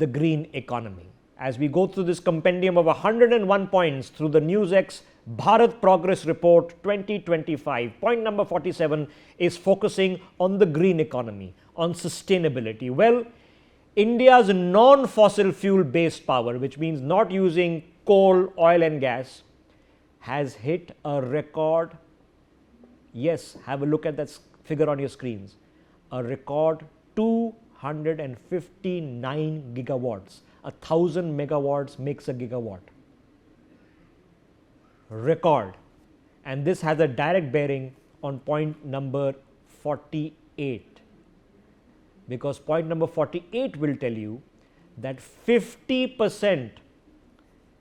the green economy. As we go through this compendium of 101 points through the Newsx Bharat Progress Report 2025, point number 47 is focusing on the green economy, on sustainability. Well, India's non-fossil fuel based power, which means not using coal, oil and gas, has hit a record. Yes, have a look at that figure on your screens. A record 259 gigawatts. 1,000 megawatts makes a gigawatt. Record. And this has a direct bearing on point number 48. Because point number 48 will tell you that 50%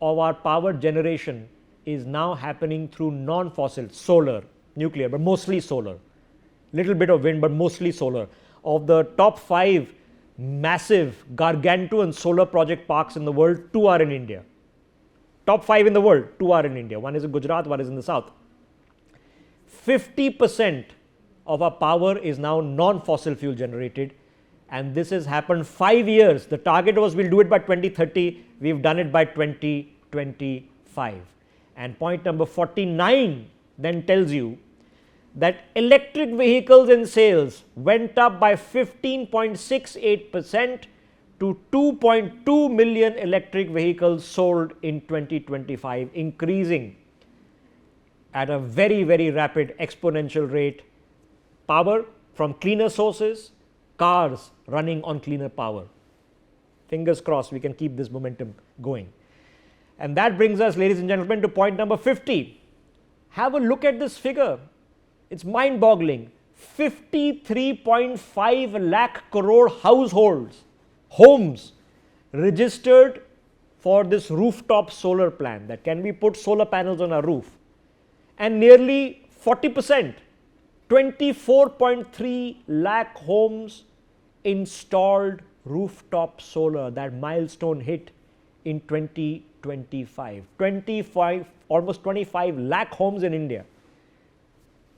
of our power generation is now happening through non-fossil, solar, nuclear, but mostly solar. Little bit of wind, but mostly solar. Of the top 5 massive, gargantuan solar project parks in the world, 2 are in India. Top 5 in the world, 2 are in India. One is in Gujarat, one is in the south. 50% of our power is now non-fossil fuel generated, and this has happened 5 years. The target was we'll do it by 2030. We've done it by 2025. And point number 49 then tells you that electric vehicles in sales went up by 15.68% to 2.2 million electric vehicles sold in 2025, increasing at a very, very rapid exponential rate. Power from cleaner sources, cars running on cleaner power. Fingers crossed we can keep this momentum going. And that brings us, ladies and gentlemen, to point number 50. Have a look at this figure. It's mind-boggling. 53.5 lakh crore households, homes registered for this rooftop solar plan that can be put solar panels on our roof. And nearly 40%, 24.3 lakh homes installed rooftop solar. That milestone hit in 2025. Almost 25 lakh homes in India,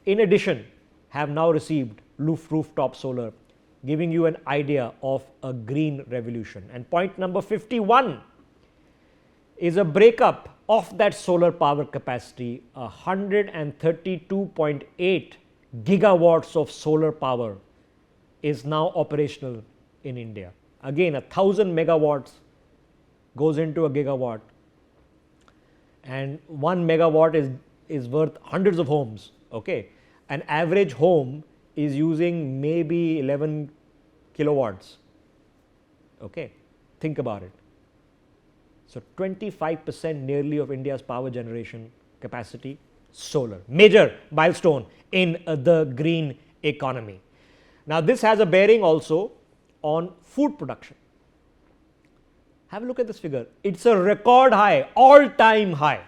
in addition, have now received rooftop solar, giving you an idea of a green revolution. And point number 51 is a breakup of that solar power capacity. 132.8 gigawatts of solar power is now operational in India. Again, 1,000 megawatts goes into a gigawatt, and 1 megawatt is worth hundreds of homes. Okay, an average home is using maybe 11 kilowatts. Okay, think about it. So 25% nearly of India's power generation capacity, solar. Major milestone in the green economy. Now this has a bearing also on food production. Have a look at this figure. It's a record high, all-time high.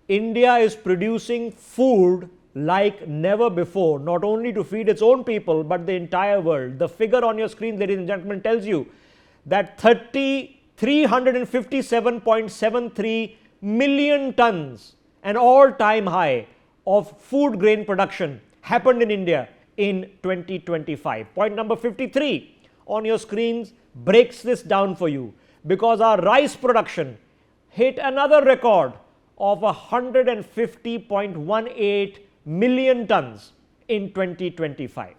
India is producing food like never before, not only to feed its own people, but the entire world. The figure on your screen, ladies and gentlemen, tells you that 357.73 million tons, an all-time high of food grain production happened in India in 2025. Point number 53 on your screens breaks this down for you, because our rice production hit another record of 150.18 million tons in 2025.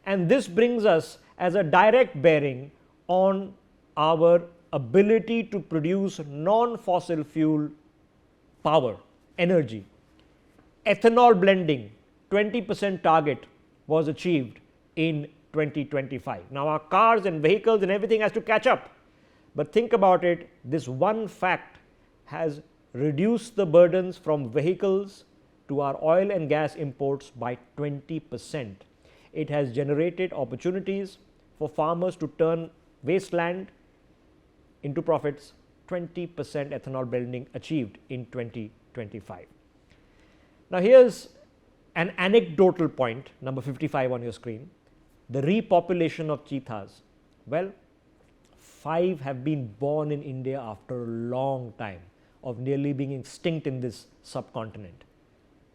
And this brings us as a direct bearing on our ability to produce non-fossil fuel power, energy. Ethanol blending, 20% target was achieved in 2025. Now our cars and vehicles and everything has to catch up. But think about it, this one fact has reduced the burdens from vehicles to our oil and gas imports by 20%. It has generated opportunities for farmers to turn wasteland into profits. 20% ethanol blending achieved in 2025. Now here's an anecdotal point, number 55 on your screen. The repopulation of cheetahs. Well, 5 have been born in India after a long time of nearly being extinct in this subcontinent.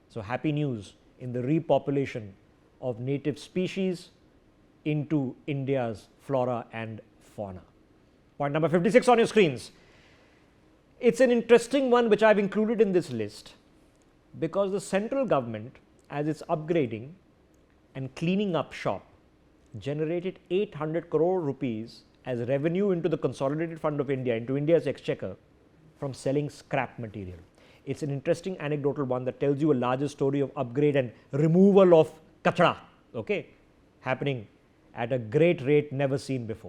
So happy news in the repopulation of native species into India's flora and fauna. Point number 56 on your screens. It's an interesting one which I've included in this list because the central government, as it's upgrading and cleaning up shop, generated 800 crore rupees as revenue into the Consolidated Fund of India, into India's exchequer, from selling scrap material. It's an interesting anecdotal one that tells you a larger story of upgrade and removal of kachra, okay, happening at a great rate never seen before.